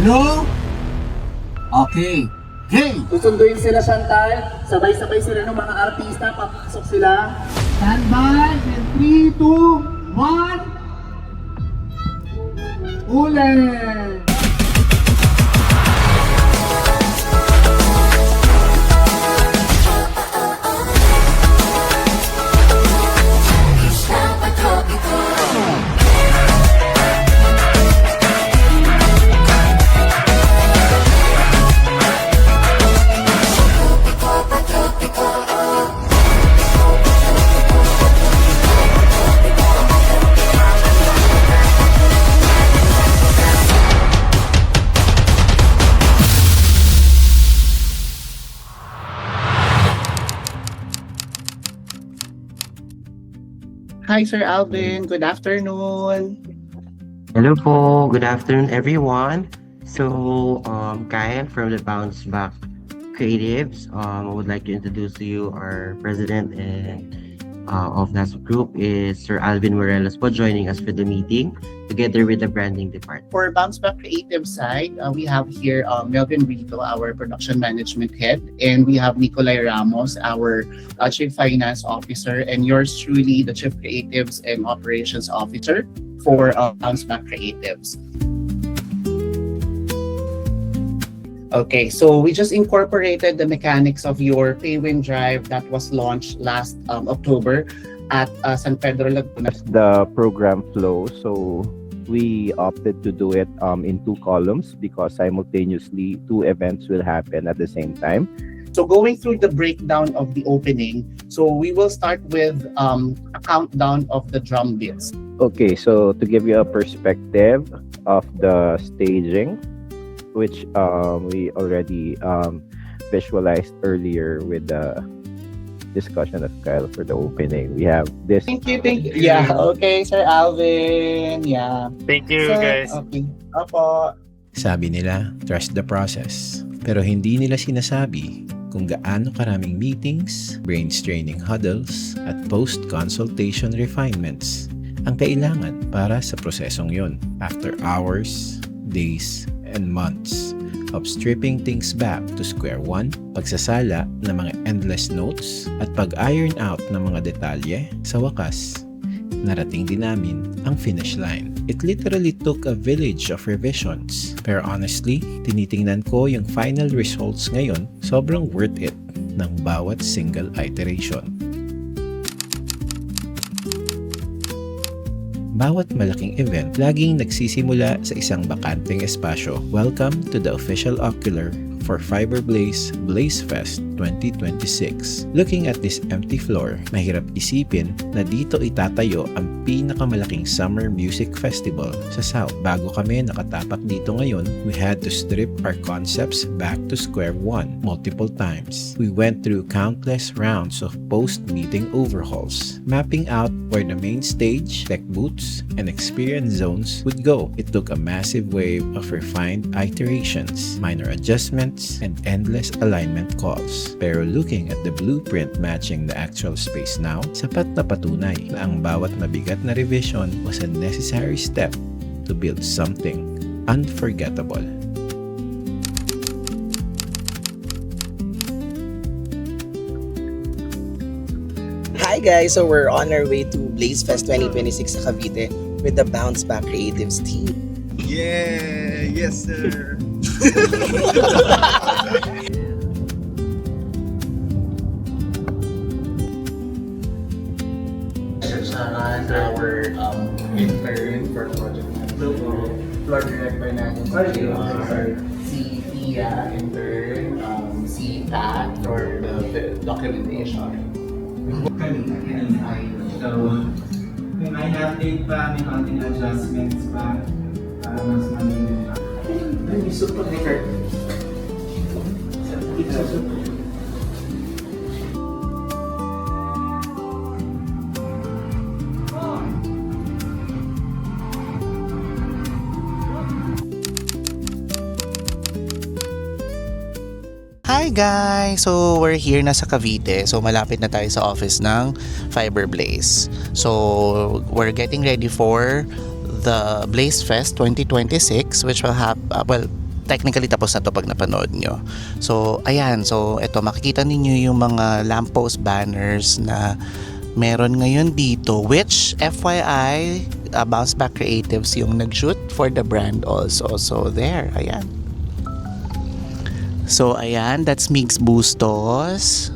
Hello? Okay. Hey! Susunduin sila, Chantal. Sabay-sabay sila ng mga artista. Papasok sila. Stand by in 3, 2, 1. Ule! Hi, Sir Alvin. Good afternoon. Hello po. Good afternoon, everyone. So, Kyle from the Bounce Back Creatives. I would like to introduce to you our president and of that group is Sir Alvin Morelos po joining us for the meeting together with the branding department. For Bounce Back Creative side, we have here Melvin Rito, our production management head, and we have Nicolay Ramos, our Chief Finance Officer, and yours truly, the Chief Creatives and Operations Officer for Bounce Back Creatives. Okay, so we just incorporated the mechanics of your Paywin Drive that was launched last October at San Pedro Laguna. The program flow, so we opted to do it in 2 columns because simultaneously 2 events will happen at the same time. So going through the breakdown of the opening, so we will start with a countdown of the drum beats. Okay, so to give you a perspective of the staging, which we already visualized earlier with the discussion of Kyle for the opening. We have this. Thank you. Yeah, okay, Sir Alvin. Yeah. Thank you, Sir, guys. Okay. Opo. Sabi nila, trust the process. Pero hindi nila sinasabi kung gaano karaming meetings, brain-straining huddles, at post-consultation refinements ang kailangan para sa prosesong yon. After hours, days, and months of stripping things back to square one, pagsasala ng mga endless notes, at pag-iron out ng mga detalye, sa wakas, narating din namin ang finish line. It literally took a village of revisions. Pero honestly, tinitingnan ko yung final results ngayon, sobrang worth it ng bawat single iteration. Bawat malaking event, laging nagsisimula sa isang bakanteng espasyo. Welcome to the official ocular for Fiberblaze BlazeFest 2026. Looking at this empty floor, mahirap isipin na dito itatayo ang pinakamalaking summer music festival sa South. Bago kami nakatapak dito ngayon, we had to strip our concepts back to square one multiple times. We went through countless rounds of post-meeting overhauls, mapping out where the main stage, tech booths, and experience zones would go. It took a massive wave of refined iterations, minor adjustments, and endless alignment calls. Pero looking at the blueprint matching the actual space now, sapat na patunay na ang bawat mabigat na revision was a necessary step to build something unforgettable. Hi guys, so we're on our way to BlazeFest 2026 sa Cavite with the Bounce Back Creatives team. Yeah, yes sir. Sharon, our intern for project management. Floor director natin si Tia, intern, si Pat for the documentation. So, may update pa, may konting adjustments pa para mas malinis pa. May super record. Hi guys! So we're here na sa Cavite. So malapit na tayo sa office ng Fiberblaze. So we're getting ready for the BlazeFest 2026 which will have technically tapos na to pag napanood nyo. So, ayan. So, ito, makikita ninyo yung mga lamppost banners na meron ngayon dito, which, FYI, Bounce Back Creatives yung nag-shoot for the brand also. So, there. Ayan. So, ayan. That's Migs Bustos.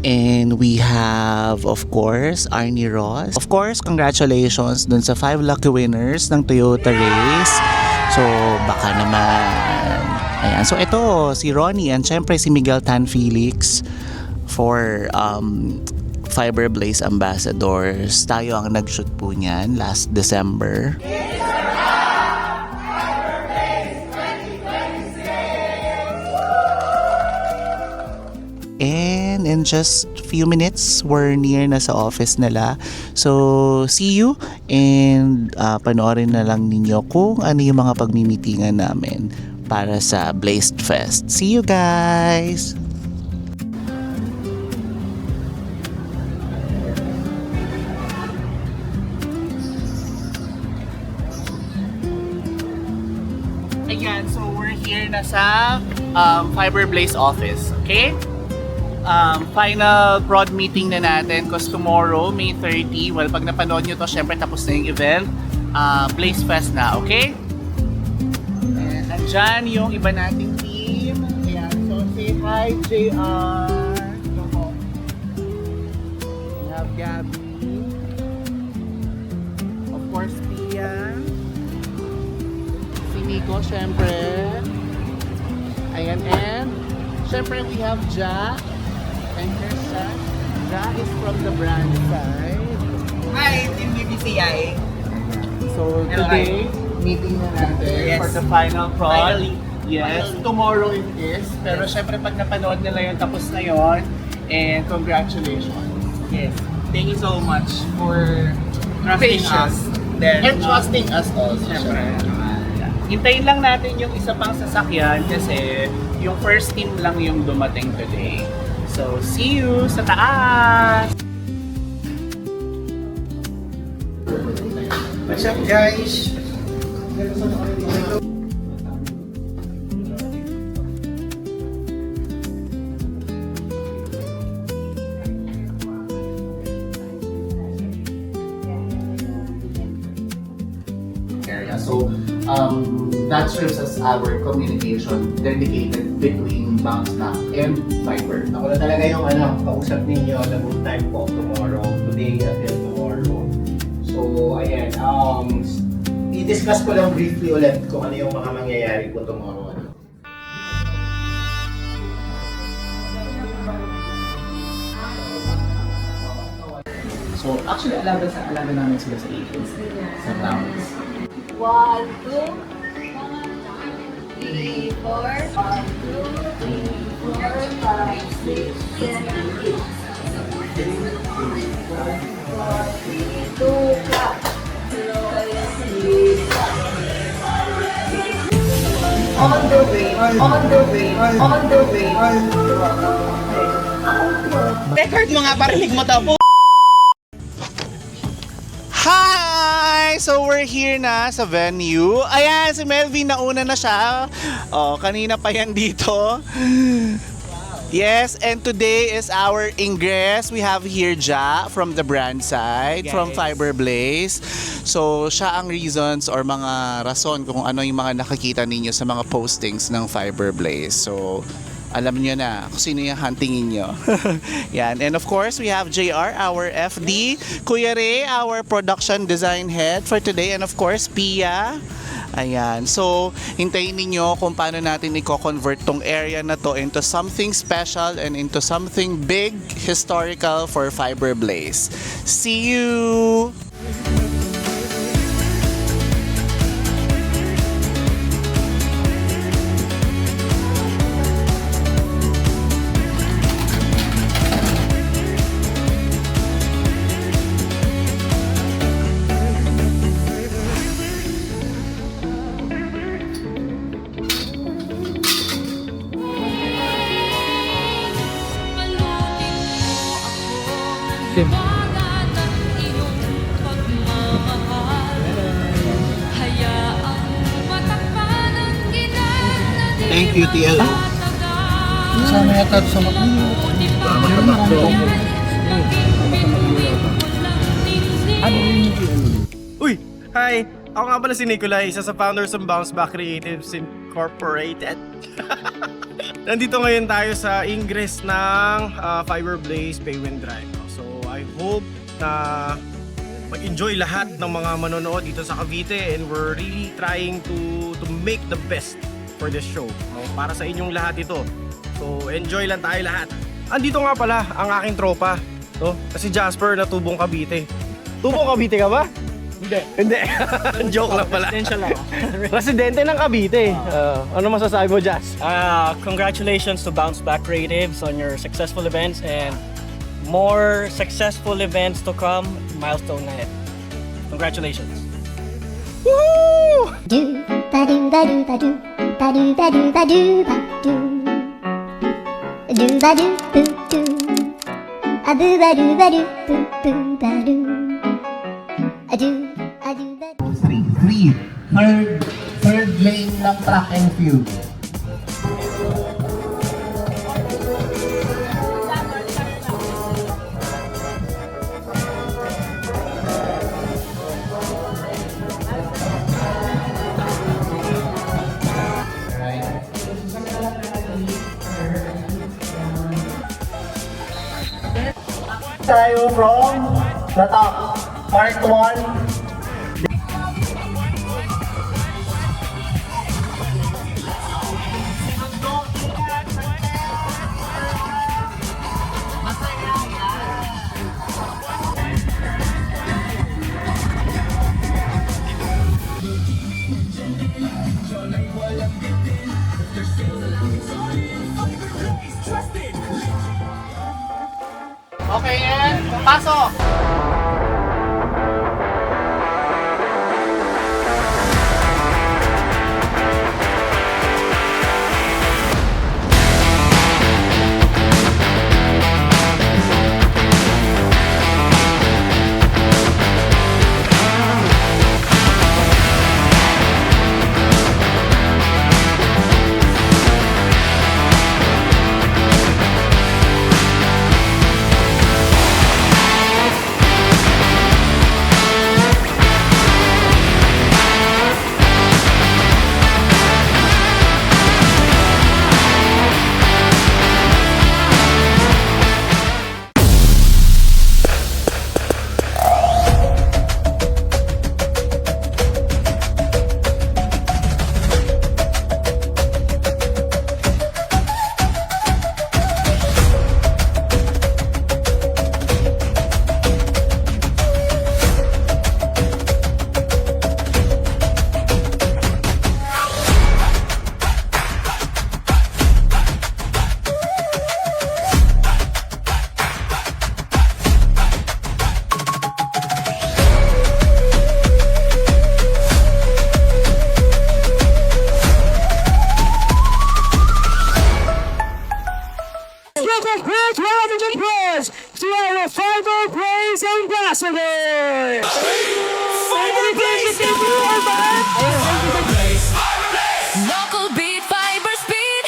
And we have, of course, Arnie Ross. Of course, congratulations dun sa 5 lucky winners ng Toyota Race. So, baka naman. Ayan. So, ito, si Ronnie and syempre si Miguel Tan Felix for Fiber Blaze Ambassadors. Tayo ang nag-shoot po niyan last December. And in just few minutes, we're near na sa office nila. So, see you and panoorin na lang ninyo kung ano yung mga pagmimitingan namin para sa Blazed Fest. See you guys! Ayan, so we're here na sa Fiber Blaze office, okay? Final prod meeting na natin because tomorrow, May 30, well, pag napanood nyo to, syempre tapos na yung event, Blaze Fest na, okay? And andyan yung iba nating team. Ayan, so say hi, JR. We have Gabby. Of course, Pia. Si Nico, syempre. Ayan, and syempre we have Ja. And here's Ja. Ja is from the brand side. Hi, Team BBCI. So today, meeting na natin Yes. for the final prod. Finally. Yes, tomorrow it is. Pero syempre pag napanood nila yun, tapos na yun. And congratulations. Yes. Thank you so much for trusting us. Then, And trusting us also. Syempre. Hintayin lang natin yung isa pang sasakyan kasi yung first team lang yung dumating today. So, see you sa taas! What's up, guys? area. So that serves as our communication dedicated between Bounce Back and Fiber. Ako na talaga yung kausap ninyo the whole time po tomorrow, today until tomorrow. So, ayan, i-discuss ko lang briefly ulit kung ano yung mga mangyayari po tomorrow. So actually alaga namin sila sa agency, sa Bounce. 1, 2, 3, 4, 1, 2, 3, 4, 5, 6, 7, 8. 4, 3, 2, clap. On the way, on the way, on the way. Record mo nga, parinig mo to po. Hi! So we're here na sa venue. Ayan, si Melvin nauna na siya. Oh, kanina pa yan dito. Yes, and today is our ingress. We have here Ja from the brand side, from Fiber Blaze. So, siya ang reasons or mga rason kung ano yung mga nakikita ninyo sa mga postings ng Fiber Blaze. So, alam niyo na kung sino yung huntingin nyo. Yan. And of course, we have JR, our FD. Kuya Ray, our production design head for today. And of course, Pia. Ayan. So, hintayin ninyo kung paano natin i-convert tong area na to into something special and into something big, historical for Fiber Blaze. See you! Hayaang matakpan ang Thank you, TLO. Uy! Hi! Ako nga pala si Nicolay, isa sa founders ng Bounce Back Creatives Incorporated. Nandito ngayon tayo sa ingress ng Fiberblaze Paywind Drive. So I hope na mag-enjoy lahat ng mga manonood dito sa Cavite, and we're really trying to make the best for this show. No? Para sa inyong lahat ito. So enjoy lang tayo lahat. Andito nga pala ang aking tropa. No? Kasi Jasper na tubong Cavite. Tubong Cavite ka ba? Hindi. Joke lang pala. Residential lang. Residente ng Cavite. Ano masasabi mo, Jas? Congratulations to Bounce Back Creatives on your successful events and more successful events to come. Milestone na yan. Congratulations. Woo! Do ba do ba do ba do ba do ba do ba do ba do do ba do boo do a boo ba do ba do boo boo ba do a do ba do. Third lane ng track and field. Tayo from the top, part 1. Okay, and pasok! To our Fiberblaze Ambassador! Fiberblaze! Local beat, fiber speed.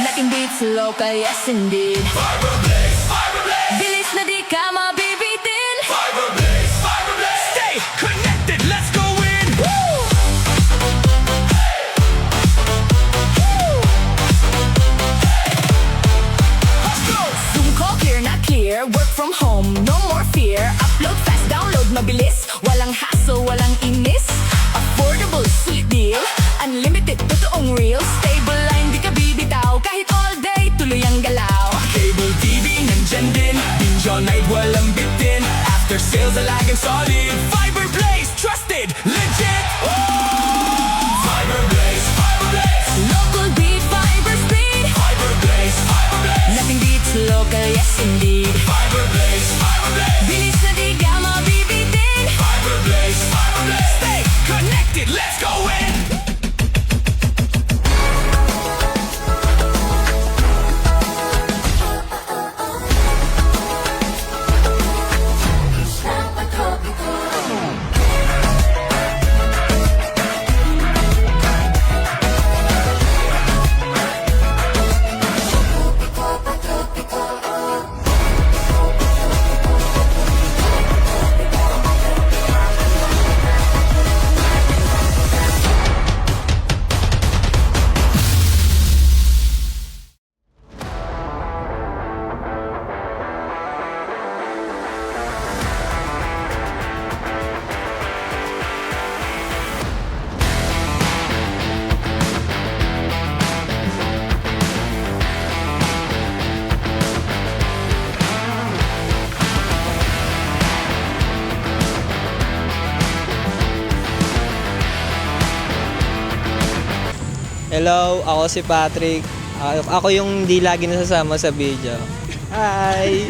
Nothing beats local, yes indeed. Bilis na di ka mabibitin. Stay connected, let's go in! Zoom call, clear na clear. Work from home, no more fear. Upload fast, download mabilis. Walang hassle, walang inis. Affordable, sweet deal. Unlimited, totoong real. Stable line, di ka bibitaw. Kahit all day, tuloy ang galaw. Cable TV, nandyan din. Binge all night, walang bitin. After sales, alagang solid. Fiberblaze, trusted, legit. Fiberblaze, Fiberblaze. Local beat, fiber speed. Fiberblaze, Fiberblaze. Nothing beats local, yes indeed. Fiberblaze, Fiberblaze. Bilis na di ka mabibitin. Fiberblaze, Fiberblaze. Stay connected, let's go in! Hello, ako si Patrick. Ako yung hindi lagi nasasama sa video. Hi!